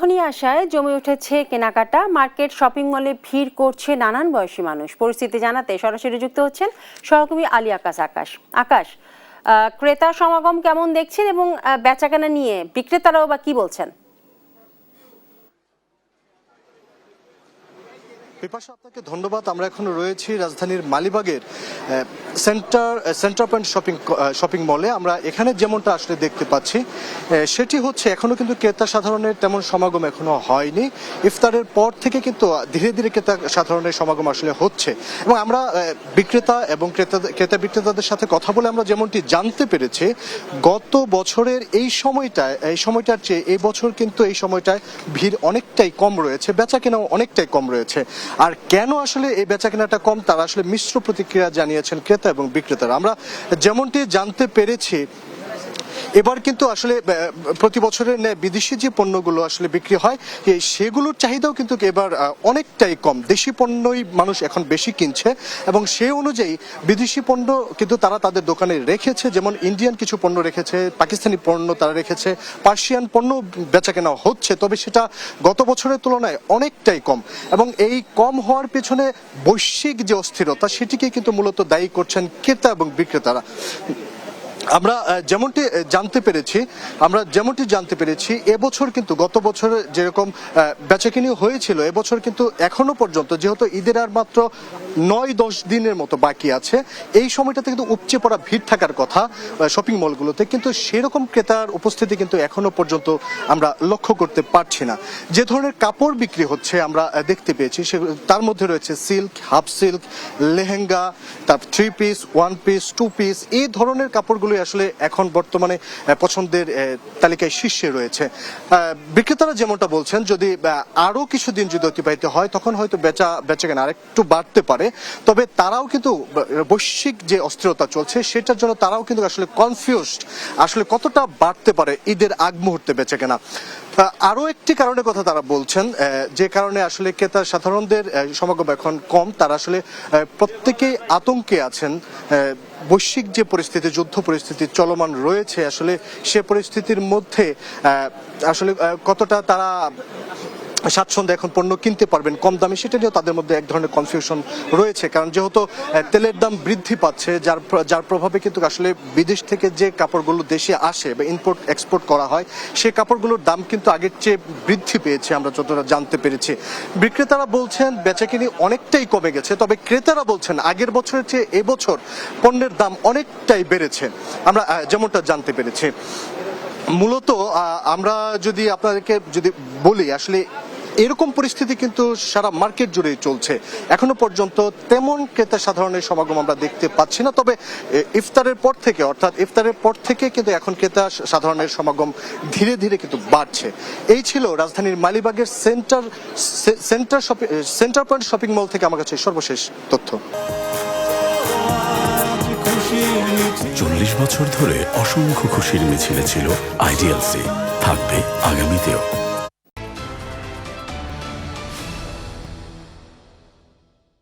যখনই আসায় জমে উঠেছে কেনাকাটা, মার্কেট শপিং মলে ভিড় করছে নানান বয়সী মানুষ। পরিস্থিতি জানাতে সরাসরি যুক্ত হচ্ছেন সহকর্মী আলী আকাশ। ক্রেতা সমাগম কেমন দেখছেন এবং বেচাকেনা নিয়ে বিক্রেতারাও বা কি বলছেন? বিপাশা, আপনাকে ধন্যবাদ। আমরা এখন রয়েছি রাজধানীর মালিবাগের সেন্টার পয়েন্ট শপিং মলে। আমরা এখানে যেমনটা আসলে দেখতে পাচ্ছি সেটি হচ্ছে এখনো কিন্তু ক্রেতা সাধারণের তেমন সমাগম এখনো হয়নি। ইফতারের পর থেকে কিন্তু ধীরে ধীরে ক্রেতা সাধারণের সমাগম আসলে হচ্ছে এবং আমরা বিক্রেতা এবং ক্রেতা বিক্রেতাদের সাথে কথা বলে আমরা যেমনটি জানতে পেরেছি, গত বছরের এই সময়টার চেয়ে এই বছর কিন্তু এই সময়টায় ভিড় অনেকটাই কম রয়েছে, বেচা কেনাও অনেকটাই কম রয়েছে। আর কেন আসলে এই বেচা কেনাটা কম, তারা আসলে মিশ্র প্রতিক্রিয়া জানিয়েছেন ক্রেতা এবং বিক্রেতারা। আমরা যেমনটি জানতে পেরেছি, এবার কিন্তু আসলে প্রতি বছরের ন্যায় বিদেশি যে পণ্যগুলো আসলে বিক্রি হয় সেগুলোর চাহিদাও কিন্তু এবার অনেকটাই কম। দেশি পণ্যই মানুষ এখন বেশি কিনছে এবং সেই অনুযায়ী বিদেশি পণ্য কিন্তু তারা তাদের দোকানে রেখেছে। যেমন ইন্ডিয়ান কিছু পণ্য রেখেছে, পাকিস্তানি পণ্য তারা রেখেছে, পার্সিয়ান পণ্য বেচা কেনা হচ্ছে, তবে সেটা গত বছরের তুলনায় অনেকটাই কম। এবং এই কম হওয়ার পেছনে বৈশ্বিক যে অস্থিরতা সেটিকে কিন্তু মূলত দায়ী করছেন ক্রেতা এবং বিক্রেতারা। আমরা যেমনটি জানতে পেরেছি এবছর কিন্তু গত বছরে যেরকম বেচাকেনি হয়েছিল, এবছর কিন্তু এখনো পর্যন্ত যেহেতু ঈদের আর মাত্র 9-10 দিনের মতো বাকি আছে, এই সময়টাতে কিন্তু উপচে পড়া ভিড় থাকার কথা শপিং মলগুলোতে, কিন্তু সেরকম ক্রেতার উপস্থিতি কিন্তু এখনো পর্যন্ত আমরা লক্ষ্য করতে পারছি না। যে ধরনের কাপড় বিক্রি হচ্ছে আমরা দেখতে পেয়েছি তার মধ্যে রয়েছে সিল্ক, হাফ সিল্ক, লেহেঙ্গা, তারপর 3 পিস, 1 পিস, 2 পিস, এই ধরনের কাপড়গুলো আসলে এখন বর্তমানে পছন্দের তালিকায় শীর্ষে রয়েছে। বিক্রেতারা যেমনটা বলছেন, যদি আরো কিছুদিন যদি অতিবাহিত হয় তখন হয়তো বেচাকেনা আরেকটু বাড়তে পারে, তবে তারাও কিন্তু বৈশ্বিক যে অস্থিরতা চলছে সেটার জন্য তারাও কিন্তু আসলে কনফিউজড, আসলে কতটা বাড়তে পারে ঈদের আগ মুহূর্তে বেচাকেনা। আরো একটি কারণের কথা তারা বলছেন, যে কারণে আসলে ক্রেতা সাধারণদের সমাগম এখন কম, তারা আসলে প্রত্যেকেই আতঙ্কে আছেন। বৈশ্বিক যে পরিস্থিতি, যুদ্ধ পরিস্থিতি চলমান রয়েছে, আসলে সে পরিস্থিতির মধ্যে আসলে কতটা তারা স্বাচ্ছন্দ্যে এখন পণ্য কিনতে পারবেন কম দামে, সেটা নিয়েও তাদের মধ্যে এক ধরনের কনফিউশন রয়েছে। কারণ যেহেতু তেলের দাম বৃদ্ধি পাচ্ছে, যার প্রভাবে কিন্তু আসলে বিদেশ থেকে যে কাপড়গুলো দেশে আসে বা ইম্পোর্ট এক্সপোর্ট করা হয় সেই কাপড়গুলোর দাম কিন্তু আগের চেয়ে বৃদ্ধি পেয়েছে, আমরা যতটা জানতে পেরেছি। বিক্রেতারা বলছেন বেচাকেনি অনেকটাই কমে গেছে, তবে ক্রেতারা বলছেন আগের বছরের চেয়ে এবছর পণ্যের দাম অনেকটাই বেড়েছে, আমরা যেমনটা জানতে পেরেছি। মূলত আমরা যদি আপনাদেরকে বলি, আসলে এরকম পরিস্থিতি কিন্তু সারা মার্কেট জুড়েই চলছে। এখনো পর্যন্ত তেমন ক্রেতা সাধারণের সমাগম আমরা দেখতে পাচ্ছি না, তবে ইফতারের পর থেকে কিন্তু এখন ক্রেতা সাধারণের সমাগম ধীরে ধীরে কিন্তু বাড়ছে। এই ছিল রাজধানীর মালিবাগের সেন্টার পয়েন্ট শপিং মল থেকে আমার কাছে সর্বশেষ তথ্য। 40 বছর ধরে অসংখ্য খুশির মিছিলে ছিল আইডিএলসি, থাকবে আগামীতেও।